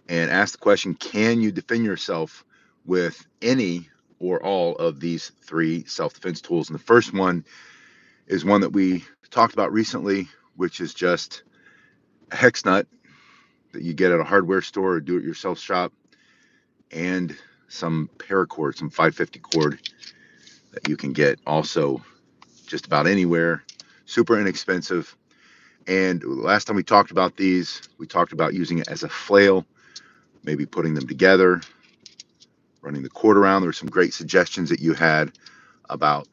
and ask the question, can you defend yourself with any or all of these three self-defense tools? And the first one is one that we talked about recently, which is just a hex nut that you get at a hardware store or do-it-yourself shop, and some paracord, some 550 cord that you can get also just about anywhere, super inexpensive. And last time we talked about these, we talked about using it as a flail, maybe putting them together, running the cord around. There were some great suggestions that you had about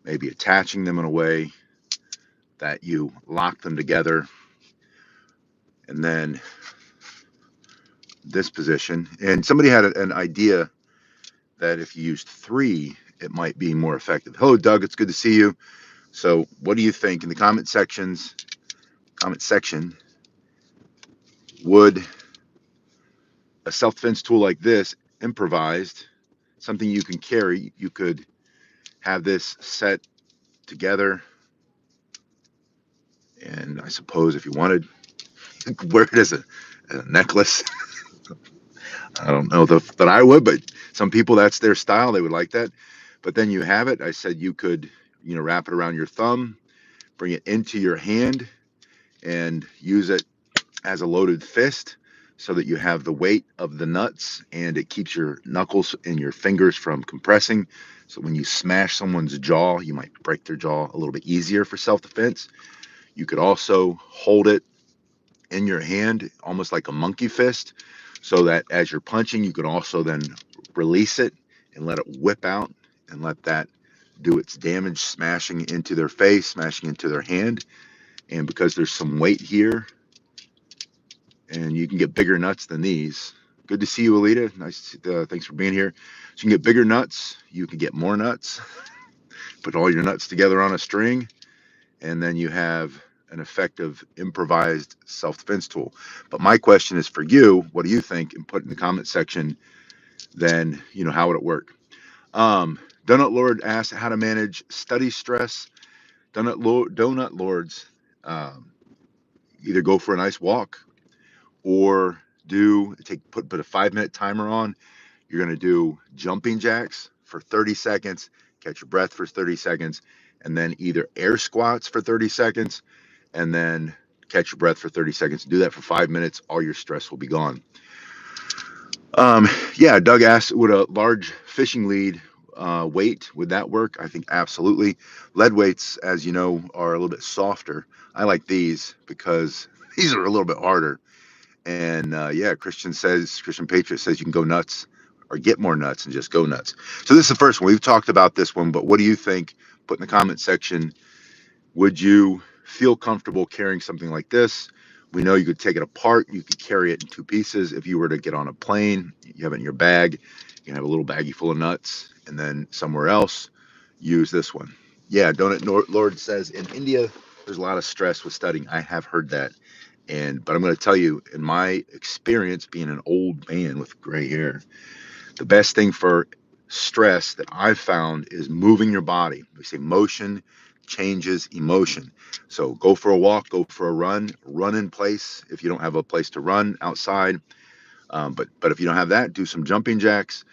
maybe attaching them in a way that you lock them together, and then this position. And somebody had an idea that if you used three, it might be more effective. Hello, Doug. It's good to see you. So, what do you think in the comment section? Would a self-defense tool like this, improvised, something you can carry, you could have this set together, and I suppose if you wanted, you could wear it as a necklace. I don't know that I would, but some people, that's their style. They would like that. But then you have it. I said you could, wrap it around your thumb, bring it into your hand, and use it as a loaded fist so that you have the weight of the nuts and it keeps your knuckles and your fingers from compressing. So when you smash someone's jaw, you might break their jaw a little bit easier for self-defense. You could also hold it in your hand, almost like a monkey fist, so that as you're punching, you can also then release it and let it whip out and let that do its damage, smashing into their face, smashing into their hand. And because there's some weight here, and you can get bigger nuts than these. Good to see you, Alita. Nice. Thanks for being here. So you can get bigger nuts. You can get more nuts. Put all your nuts together on a string, and then you have an effective improvised self-defense tool. But my question is for you. What do you think? And put in the comment section. Then how would it work? Donut Lord asked how to manage study stress. Donut Lords either go for a nice walk or put a 5-minute timer on. You're going to do jumping jacks for 30 seconds, catch your breath for 30 seconds, and then either air squats for 30 seconds and then catch your breath for 30 seconds. Do that for 5 minutes. All your stress will be gone. Yeah, Doug asked, would a large fishing lead weight, would that work? I think absolutely. Lead weights, as you know, are a little bit softer. I like these because these are a little bit harder. And yeah, Christian Patriot says you can go nuts or get more nuts and just go nuts. So this is the first one. We've talked about this one, but what do you think? Put in the comment section. Would you feel comfortable carrying something like this? We know you could take it apart. You could carry it in two pieces. If you were to get on a plane, you have it in your bag. You can have a little baggie full of nuts, and then somewhere else, use this one. Yeah, Donut Lord says in India, there's a lot of stress with studying. I have heard that. But I'm going to tell you, in my experience being an old man with gray hair, the best thing for stress that I've found is moving your body. We say motion changes emotion. So go for a walk, go for a run in place if you don't have a place to run outside. But if you don't have that, do some jumping jacks,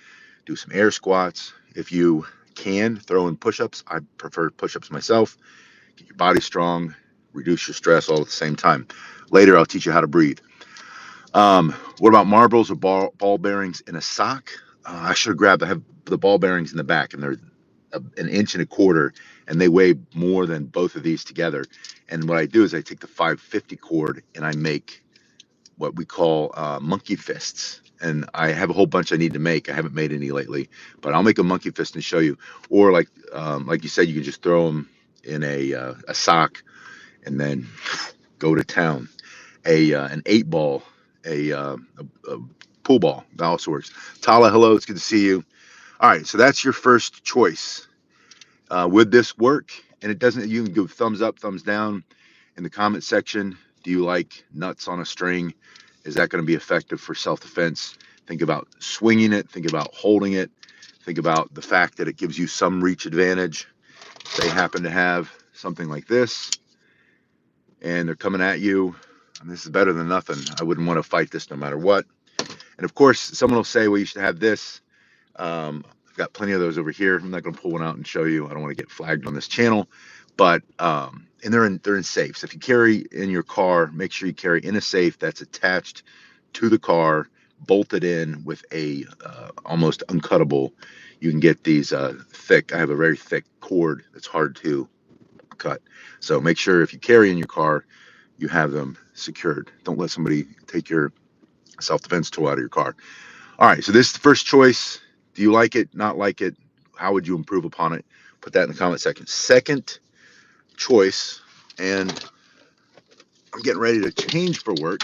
do some air squats. If you can, throw in push-ups. I prefer push-ups myself. Get your body strong, reduce your stress all at the same time. Later, I'll teach you how to breathe. What about marbles or ball bearings in a sock? I should have grabbed. I have the ball bearings in the back, and they're an inch and a quarter, and they weigh more than both of these together. And what I do is I take the 550 cord and I make what we call monkey fists. And I have a whole bunch I need to make. I haven't made any lately, but I'll make a monkey fist and show you. Or like you said, you can just throw them in a sock and then go to town. An 8 ball, a pool ball. That also works. Tala, hello. It's good to see you. All right, so that's your first choice. Would this work? And it doesn't. You can give thumbs up, thumbs down in the comment section. Do you like nuts on a string? Is that going to be effective for self-defense? Think about swinging it. Think about holding it. Think about the fact that it gives you some reach advantage. They happen to have something like this, and they're coming at you. And this is better than nothing. I wouldn't want to fight this no matter what. And of course, someone will say, well, you should have this. I've got plenty of those over here. I'm not going to pull one out and show you. I don't want to get flagged on this channel, but and they're in safes. If you carry in your car, make sure you carry in a safe that's attached to the car, bolted in with a almost uncuttable. You can get these thick. I have a very thick cord that's hard to cut. So make sure if you carry in your car, you have them secured. Don't let somebody take your self-defense tool out of your car. All right, so this is the first choice. Do you like it? Not like it? How would you improve upon it? Put that in the comment section. Second choice, and I'm getting ready to change for work.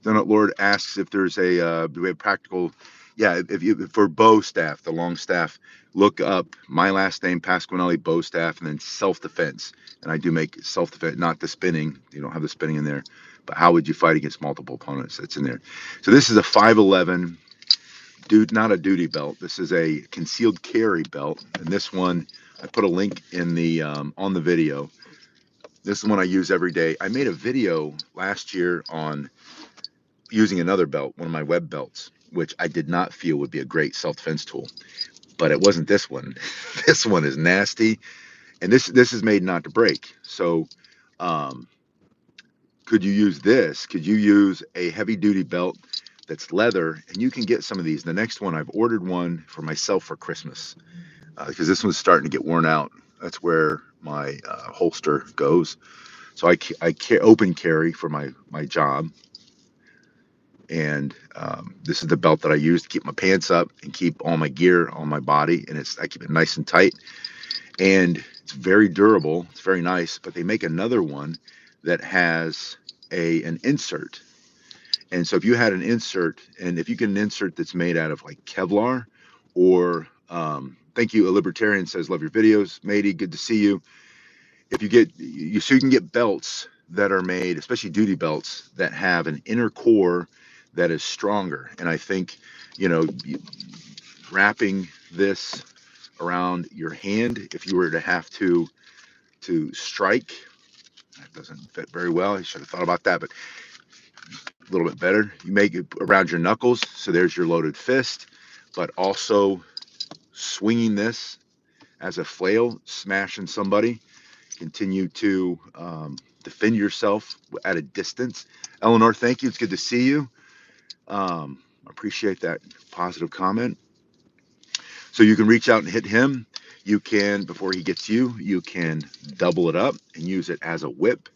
Donut Lord asks if there's a do we have practical? Yeah, if you for bow staff, the long staff, look up my last name Pasquinelli bow staff, and then self defense. And I do make self defense, not the spinning. You don't have the spinning in there, but how would you fight against multiple opponents? That's in there. So this is a 511. Dude, not a duty belt. This is a concealed carry belt, and this one I put a link in the on the video. This is one I use every day. I made a video last year on using another belt, one of my web belts, which I did not feel would be a great self-defense tool, but it wasn't this one. This one is nasty, and this is made not to break. So, um, could you use this? Could you use a heavy-duty belt that's leather? And you can get some of these. The next one, I've ordered one for myself for Christmas because this one's starting to get worn out. That's where my holster goes. So I open carry for my job. And this is the belt that I use to keep my pants up and keep all my gear on my body. And I keep it nice and tight. And it's very durable. It's very nice. But they make another one that has an insert. And so if you had an insert, and if you get an insert that's made out of like Kevlar or thank you, a libertarian says, love your videos, matey, good to see you. If you get so you can get belts that are made, especially duty belts, that have an inner core that is stronger. And I think, wrapping this around your hand, if you were to have to strike, that doesn't fit very well. I should have thought about that, but a little bit better. You make it around your knuckles, so there's your loaded fist, but also swinging this as a flail, smashing somebody. Continue to defend yourself at a distance. Eleanor, thank you. It's good to see you. I appreciate that positive comment. So you can reach out and hit him. You can, before he gets you, you can double it up and use it as a whip,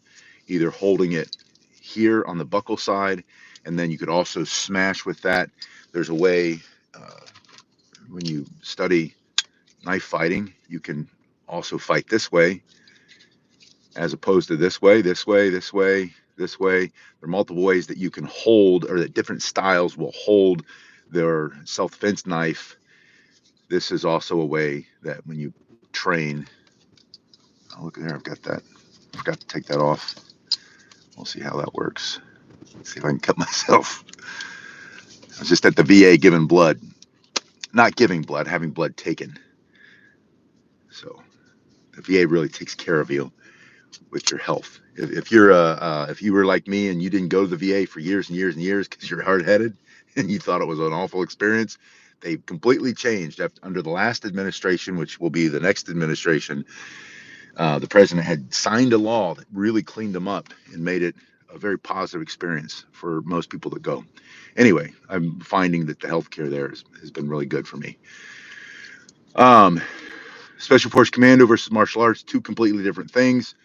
either holding it here on the buckle side, and then you could also smash with that. There's a way, when you study knife fighting, you can also fight this way, as opposed to this way, this way, this way, this way. There are multiple ways that you can hold, or that different styles will hold their self-defense knife. This is also a way that when you train, oh, look there, I've got that. I forgot to take that off. We'll see how that works. Let's see if I can cut myself. I was just at the VA giving blood. Not giving blood, having blood taken. So the VA really takes care of you with your health. If you were like me and you didn't go to the VA for years and years and years because you're hard-headed and you thought it was an awful experience, they completely changed under the last administration, which will be the next administration. The president had signed a law that really cleaned them up and made it a very positive experience for most people that go. Anyway, I'm finding that the healthcare there has been really good for me. Special Force Commando versus martial arts, two completely different things.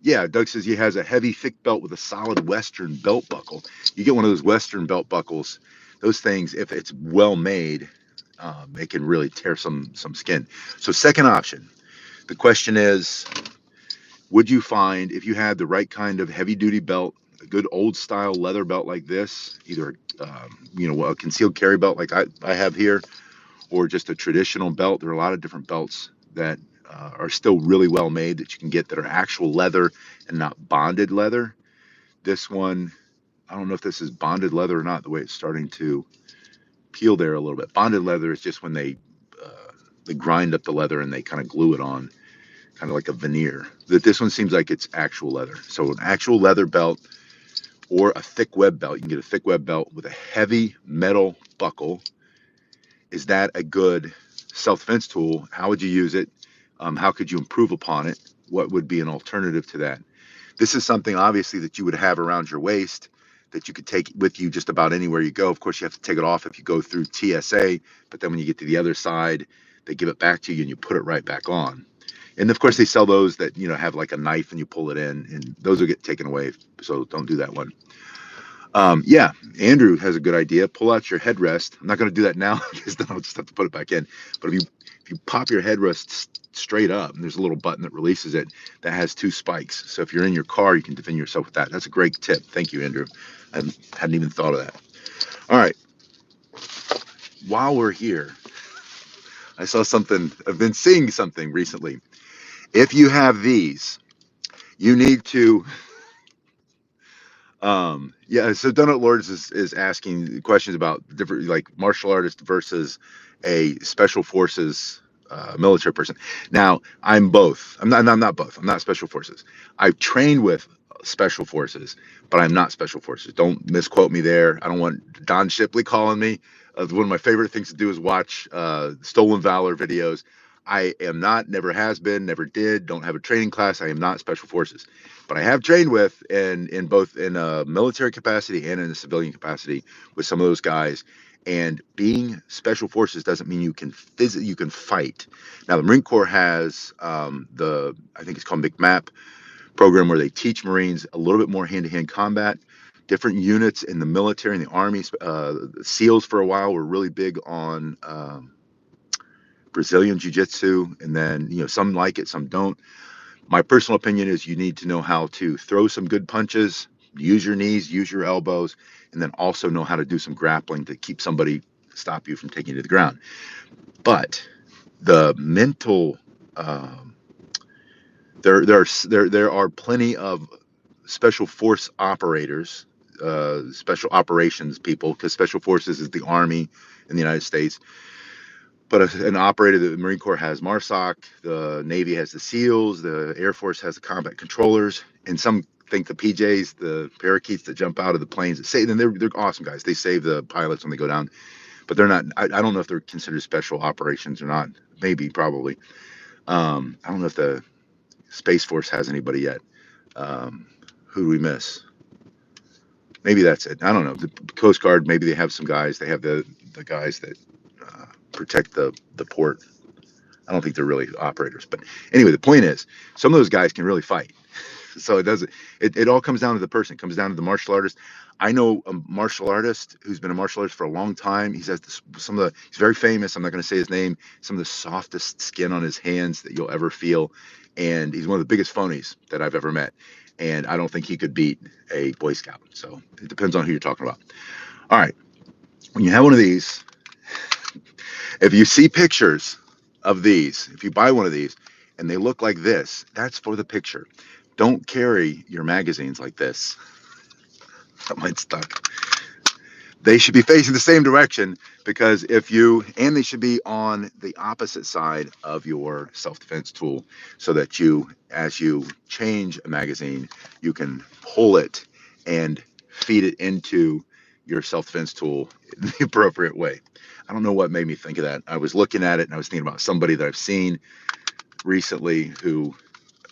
Yeah, Doug says he has a heavy, thick belt with a solid Western belt buckle. You get one of those Western belt buckles, those things, if it's well made, it can really tear some skin. So second option, the question is, would you find, if you had the right kind of heavy duty belt, a good old style leather belt like this, either a concealed carry belt like I have here, or just a traditional belt? There are a lot of different belts that are still really well made that you can get that are actual leather and not bonded leather. This one, I don't know if this is bonded leather or not, the way it's starting to peel there a little bit. Bonded leather is just when they grind up the leather and they kind of glue it on, kind of like a veneer. This one seems like it's actual leather. So an actual leather belt or a thick web belt. You can get a thick web belt with a heavy metal buckle. Is that a good self-defense tool? How would you use it? How could you improve upon it? What would be an alternative to that? This is something obviously that you would have around your waist that you could take with you just about anywhere you go. Of course, you have to take it off if you go through TSA, but then when you get to the other side, they give it back to you and you put it right back on. And of course, they sell those that, have like a knife and you pull it in, and those will get taken away. So don't do that one. Yeah, Andrew has a good idea. Pull out your headrest. I'm not going to do that now because then I'll just have to put it back in. But if you pop your headrest straight up, and there's a little button that releases it that has two spikes. So if you're in your car, you can defend yourself with that. That's a great tip. Thank you, Andrew. I hadn't even thought of that. All right. While we're here, I saw something. I've been seeing something recently. If you have these, you need to. Yeah, so Donut Lords is asking questions about different, like martial artist versus a special forces military person. Now, I'm both. I'm not both. I'm not special forces. I've trained with special forces, but I'm not special forces. Don't misquote me there. I don't want Don Shipley calling me. One of my favorite things to do is watch Stolen Valor videos. I am not, never has been, never did, don't have a training class. I am not special forces, but I have trained with in both in a military capacity and in a civilian capacity with some of those guys. And being special forces doesn't mean you can you can fight. Now the Marine Corps has I think it's called McMAP program, where they teach Marines a little bit more hand-to-hand combat. Different units in the military and the Army, SEALs for a while were really big on Brazilian Jiu-Jitsu, and then some like it, some don't. My personal opinion is you need to know how to throw some good punches, use your knees, use your elbows, and then also know how to do some grappling to keep somebody, stop you from taking you to the ground. But the mental, there are plenty of special force operators, special operations people, because special forces is the Army in the United States. But an operator, the Marine Corps has MARSOC, the Navy has the SEALs, the Air Force has the combat controllers, and some think the PJs, the parakeets that jump out of the planes, and they're awesome guys. They save the pilots when they go down, but they're not. I don't know if they're considered special operations or not. Maybe, probably. I don't know if the Space Force has anybody yet. Who do we miss? Maybe that's it. I don't know. The Coast Guard, maybe they have some guys. They have the guys that protect the port. I don't think they're really operators, but anyway, the point is, some of those guys can really fight. So it all comes down to the person. It comes down to the martial artist. I know a martial artist who's been a martial artist for a long time. He's very famous. I'm not going to say his name. Some of the softest skin on his hands that you'll ever feel, and he's one of the biggest phonies that I've ever met. And I don't think he could beat a Boy Scout. So it depends on who you're talking about. All right, when you have one of these, if you see pictures of these, if you buy one of these and they look like this, that's for the picture. Don't carry your magazines like this. That might stuck. They should be facing the same direction, because they should be on the opposite side of your self-defense tool, so that as you change a magazine, you can pull it and feed it into your self-defense tool in the appropriate way. I don't know what made me think of that. I was looking at it and I was thinking about somebody that I've seen recently who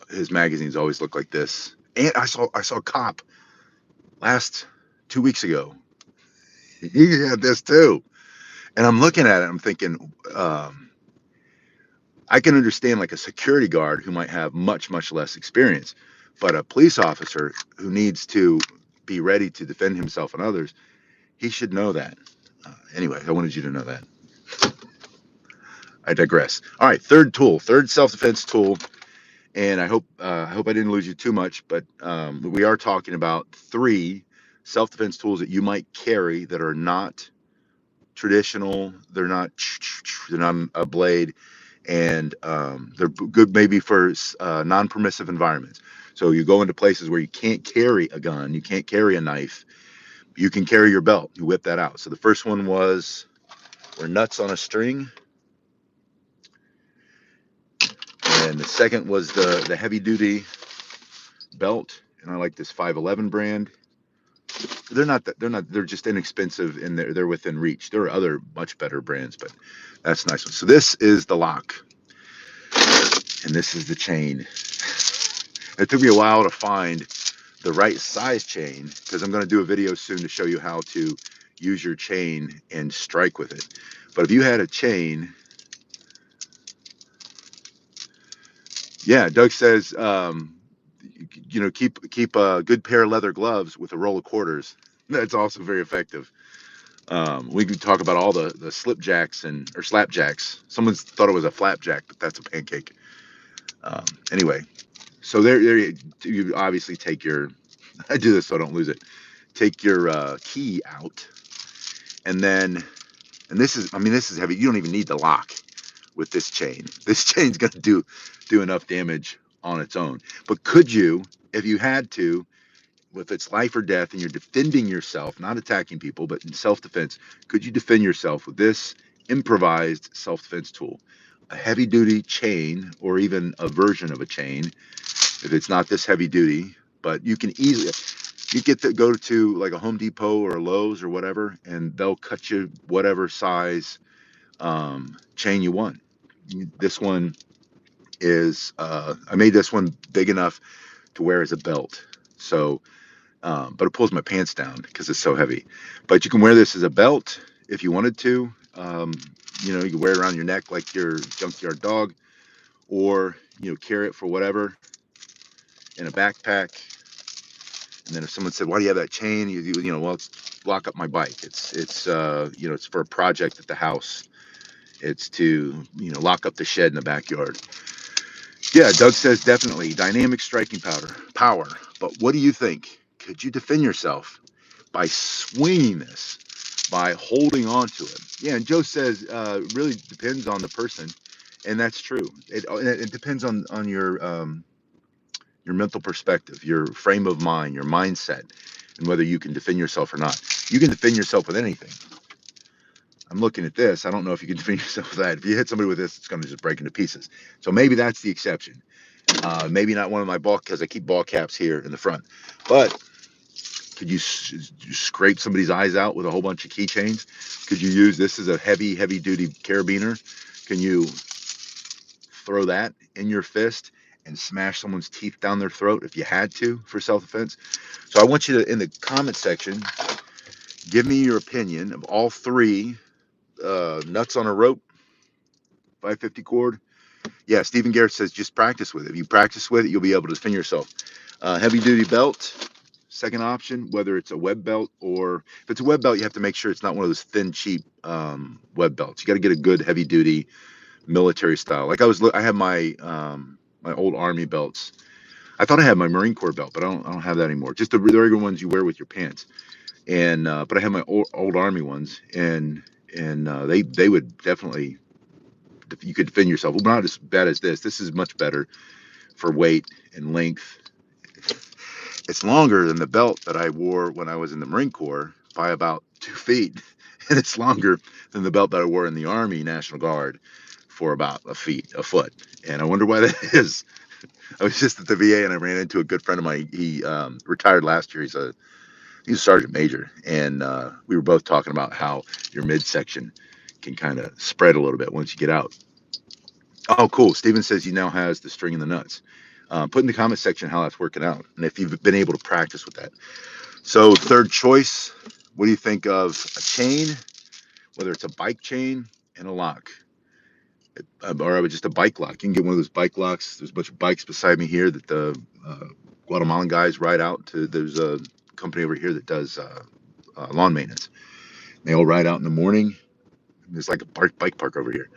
his magazines always look like this. And I saw a cop last 2 weeks ago. He had this too. And I'm looking at it, I'm thinking, I can understand like a security guard who might have much, much less experience, but a police officer who needs to be ready to defend himself and others, he should know that. Anyway, I wanted you to know that. I digress. All right, third self-defense tool, and I hope I didn't lose you too much, but we are talking about 3 self-defense tools that you might carry that are not traditional. They're not a blade, and they're good maybe for non-permissive environments. So you go into places where you can't carry a gun, you can't carry a knife, you can carry your belt. You whip that out. So the first one were nuts on a string. And the second was the heavy duty belt, and I like this 511 brand. They're just inexpensive and they're within reach. There are other much better brands, but that's a nice one. So this is the lock and this is the chain. It took me a while to find the right size chain because I'm going to do a video soon to show you how to use your chain and strike with it. But if you had a chain, yeah, Doug says, keep a good pair of leather gloves with a roll of quarters. That's also very effective. We can talk about all the slip jacks or slap jacks. Someone thought it was a flapjack, but that's a pancake. Anyway, so there you obviously take your. I do this so I don't lose it. Take your key out, and then, and this is heavy. You don't even need the lock with this chain. This chain's gonna do enough damage on its own. But could you, if you had to, with its life or death, and you're defending yourself, not attacking people, but in self-defense, could you defend yourself with this improvised self-defense tool? A heavy-duty chain, or even a version of a chain, if it's not this heavy-duty, but you can easily, you get to go to like a Home Depot or a Lowe's or whatever, and they'll cut you whatever size chain you want. This one is, I made this one big enough to wear as a belt. So, but it pulls my pants down because it's so heavy. But you can wear this as a belt if you wanted to. You can wear it around your neck like your junkyard dog, or carry it for whatever in a backpack. And then if someone said, "Why do you have that chain?" Well, it's lock up my bike. It's for a project at the house. It's to lock up the shed in the backyard. Yeah, Doug says definitely dynamic striking power. But what do you think? Could you defend yourself by swinging this, by holding on to it? Yeah, and Joe says really depends on the person, and that's true. It depends on your mental perspective, your frame of mind, your mindset, and whether you can defend yourself or not. You can defend yourself with anything. I'm looking at this. I don't know if you can defend yourself with that. If you hit somebody with this, it's going to just break into pieces. So maybe that's the exception. Maybe not one of my ball, because I keep ball caps here in the front. But could you scrape somebody's eyes out with a whole bunch of keychains? Could you use this as a heavy duty carabiner? Can you throw that in your fist and smash someone's teeth down their throat if you had to for self-defense? So I want you to, in the comment section, give me your opinion of all three. Nuts on a rope, 550 cord. Yeah, Stephen Garrett says just practice with it. If you practice with it, you'll be able to defend yourself. Heavy duty belt, second option, whether it's a web belt, or if it's a web belt, you have to make sure it's not one of those thin, cheap web belts. You got to get a good heavy duty military style. Like I have my old Army belts. I thought I had my Marine Corps belt, but I don't have that anymore. Just the regular ones you wear with your pants. And but I have my old Army ones, and they would definitely, you could defend yourself. Well, not as bad as this. This is much better for weight and length. It's longer than the belt that I wore when I was in the Marine Corps by about 2 feet, and it's longer than the belt that I wore in the Army National Guard for about a foot. And I wonder why that is. I was just at the VA and I ran into a good friend of mine. He retired last year. He's a sergeant major, and we were both talking about how your midsection can kind of spread a little bit once you get out. Oh, cool. Steven says he now has the string and the nuts. Put in the comment section how that's working out, and if you've been able to practice with that. So third choice, what do you think of a chain, whether it's a bike chain and a lock, or just a bike lock? You can get one of those bike locks. There's a bunch of bikes beside me here that the Guatemalan guys ride out to. There's a company over here that does lawn maintenance. They all ride out in the morning. There's like a bike park over here,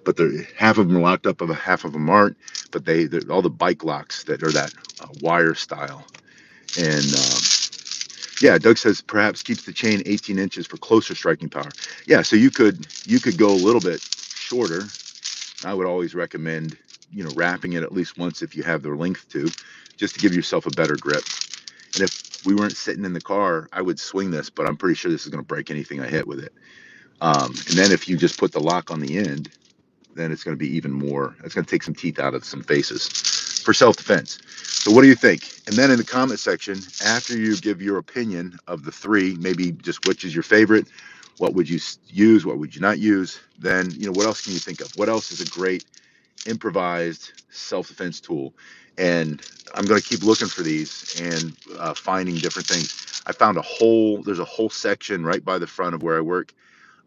but half of them are locked up, half of them aren't. But they're all the bike locks that are that wire style. And yeah, Doug says perhaps keeps the chain 18 inches for closer striking power. Yeah, so you could go a little bit shorter. I would always recommend wrapping it at least once if you have the length to, just to give yourself a better grip. And if we weren't sitting in the car, I would swing this, but I'm pretty sure this is going to break anything I hit with it. And then if you just put the lock on the end, then it's going to be even more. It's going to take some teeth out of some faces. for self-defense. So what do you think? And then in the comment section, after you give your opinion of the three, maybe just which is your favorite, what would you use, what would you not use, then what else can you think of? What else is a great improvised self-defense tool? And I'm going to keep looking for these and finding different things. I found there's a whole section right by the front of where I work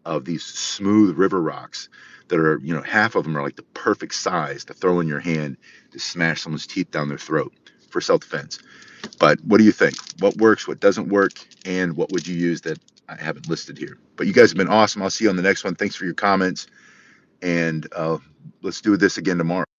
of these smooth river rocks that are, half of them are like the perfect size to throw in your hand to smash someone's teeth down their throat for self-defense. But what do you think? What works, what doesn't work, and what would you use that I haven't listed here? But you guys have been awesome. I'll see you on the next one. Thanks for your comments, and let's do this again tomorrow.